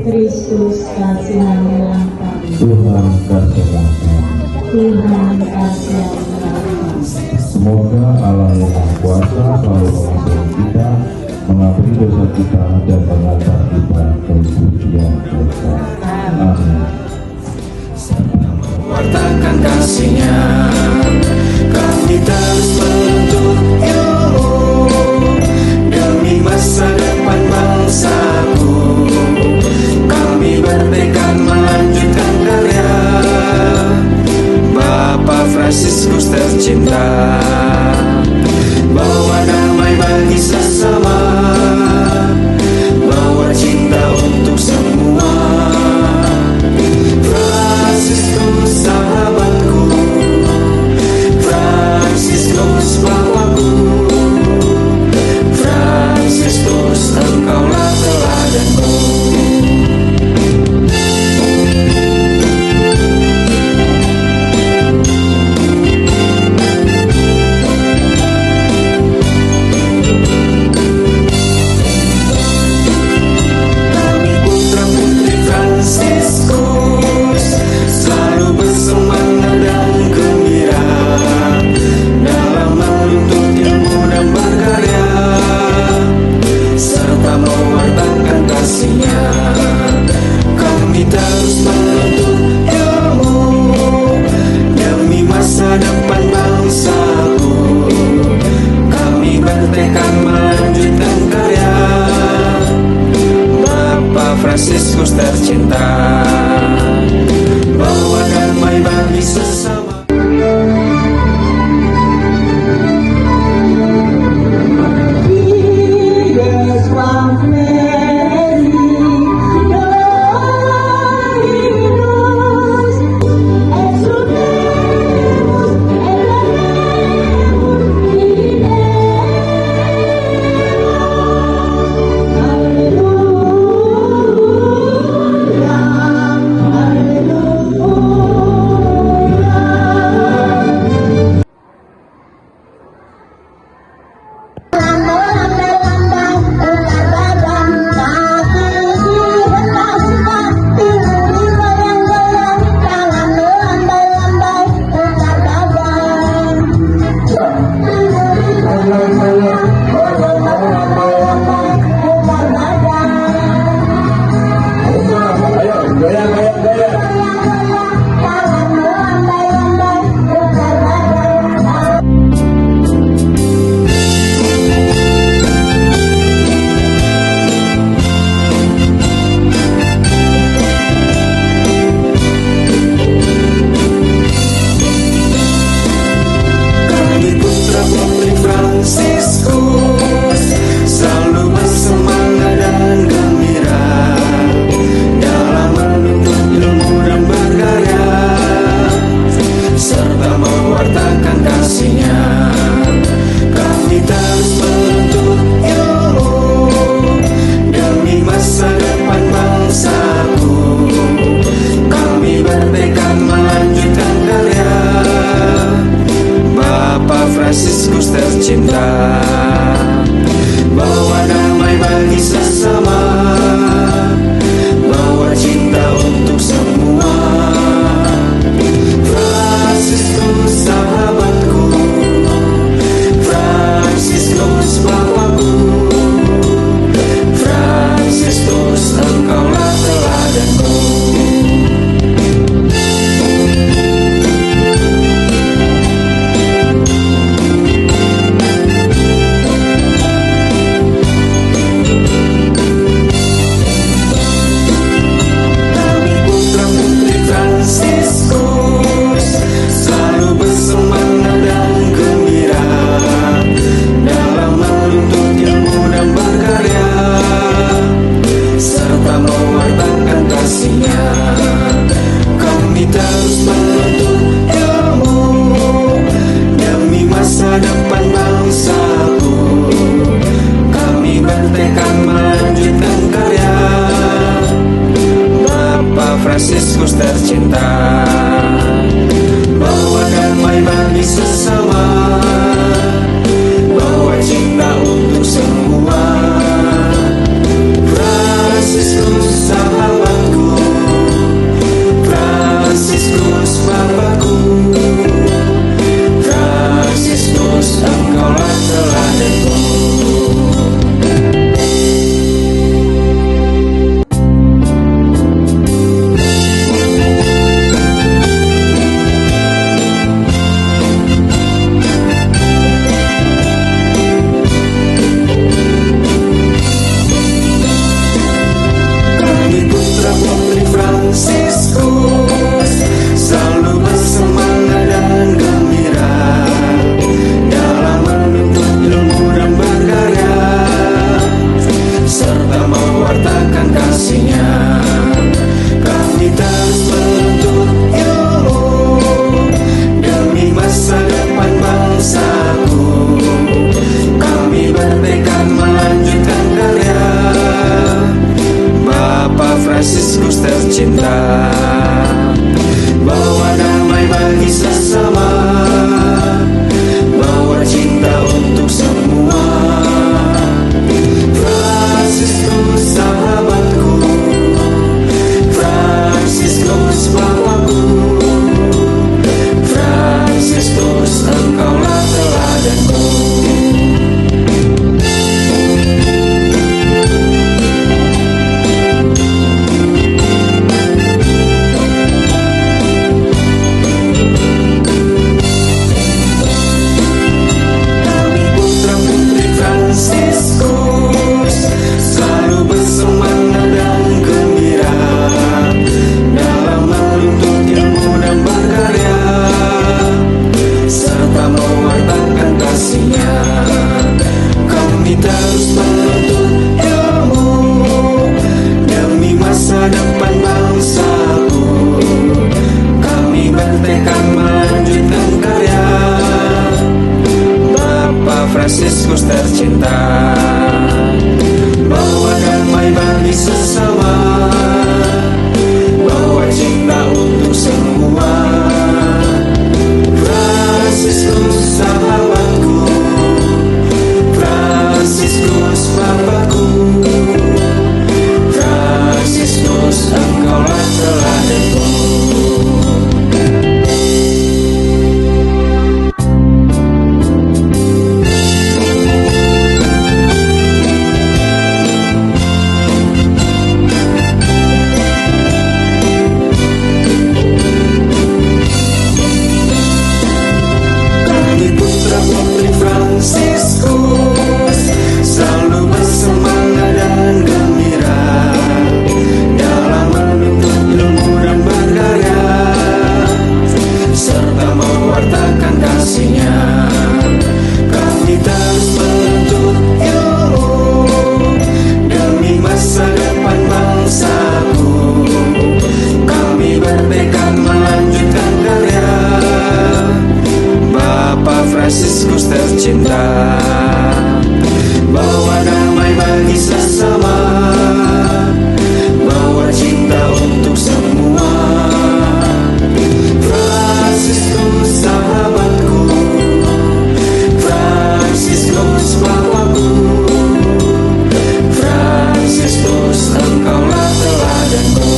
Kristus kasihanlah kami. Tuhan kasihanlah kami. Tuhan kasihanlah kami. Semoga Allah yang Maha Kuasa selalu mengasihi kita, mengampuni dosa kita dan mengantar kita ke pujian Tuhan. Amin. Wartakan kasih-Nya, kami terus menuntut ilmu demi masa depan bangsaku. Kami bertekad melanjutkan karya Bapak Fransiskus tercinta, bawa damai bagi sesama, bawa cinta untuk semua. Fransiskus sahabatku, Fransiskus bawaku, Fransiskus engkaulah teladanku. Fransiskus tercinta, bawa damai bagi sesama. Hallelujah. Fransiskus tercinta, bawa damai bagi sesama, bawa cinta untuk semua. Fransiskus sahabatku, Fransiskus Bapakku, Fransiskus engkaulah teladanku. Kami putra putri Fransiskus selalu bersemangat dan gembira dalam menuntut ilmu dan berkarya, serta mewartakan kasihnya. Kami terus menuntut ilmu demi masa depan bangsaku. Kami bertekad melanjutkan karya Bapak Fransiskus tercinta, bawa damai bagi sesama, bawa cinta untuk semua. Fransiskus sahabatku, Fransiskus Bapakku, Fransiskus engkaulah teladanku. Kami putra putri Fransiskus selalu bersemangat dan gembira dalam menuntut ilmu dan berkarya, serta mewartakan kasihnya. Kami terus menuntut ilmu demi masa depan bangsaku. Kami bertekad melanjutkan karya Bapak Fransiskus tercinta, bawa damai bagi sesama, bawa cinta untuk semua. Fransiskus sahabatku, Fransiskus Bapakku, Fransiskus engkaulah teladanku. Kami putra putri Fransiskus selalu bersemangat dan gembira dalam menuntut ilmu dan berkarya, serta mewartakan kasihnya. Kami terus menuntut ilmu demi masa depan bangsaku. Kami bertekad melanjutkan karya Bapak Fransiskus tercinta, bawa damai bagi sesama, bawa cinta untuk semua. Fransiskus sahabatku, Fransiskus Bapakku, Fransiskus engkaulah teladanku.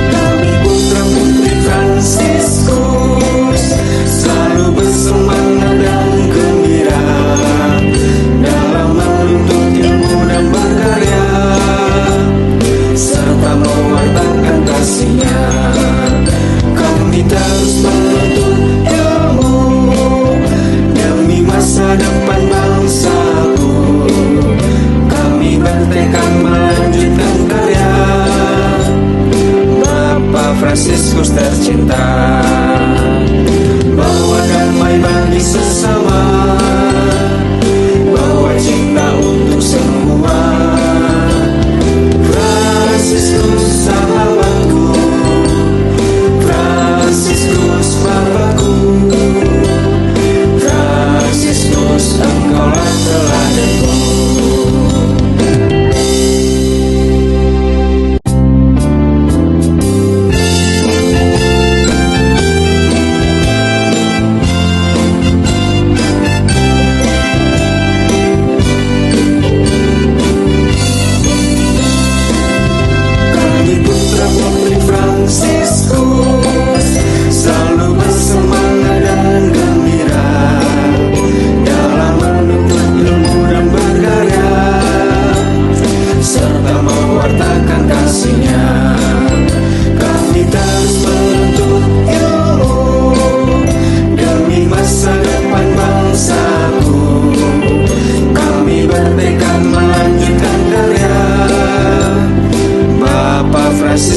Kami putra putri Fransiskus selalu bersemangat dan gembira dalam menuntut ilmu dan berkarya, serta mewartakan kasihnya. Kami terus menuntut ilmu demi masa depan bangsaku. Kami bertekad melanjutkan karya Bapak Fransiskus tercinta, bawa damai bagi sesama, bawa cinta untuk semua. Fransiskus sahabatku,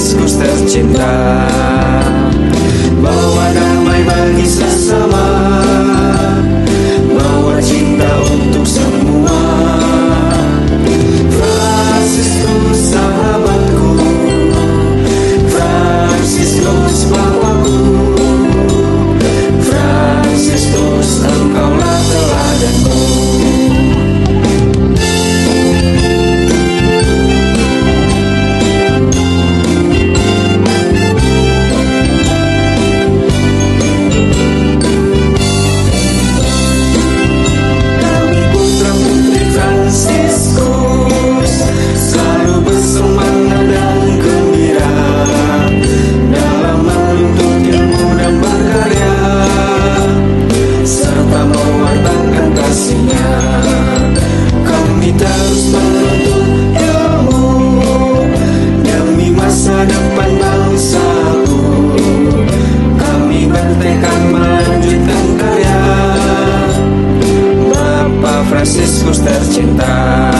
Fransiskus tercinta, bawa damai bagi sesama, bawa cinta untuk semua. Fransiskus sahabatku, Fransiskus bawaku, Fransiskus engkaulah teladanku. Terus menuntut ilmu demi masa depan bangsaku. Kami bertekad melanjutkan karya Bapak Fransiskus tercinta.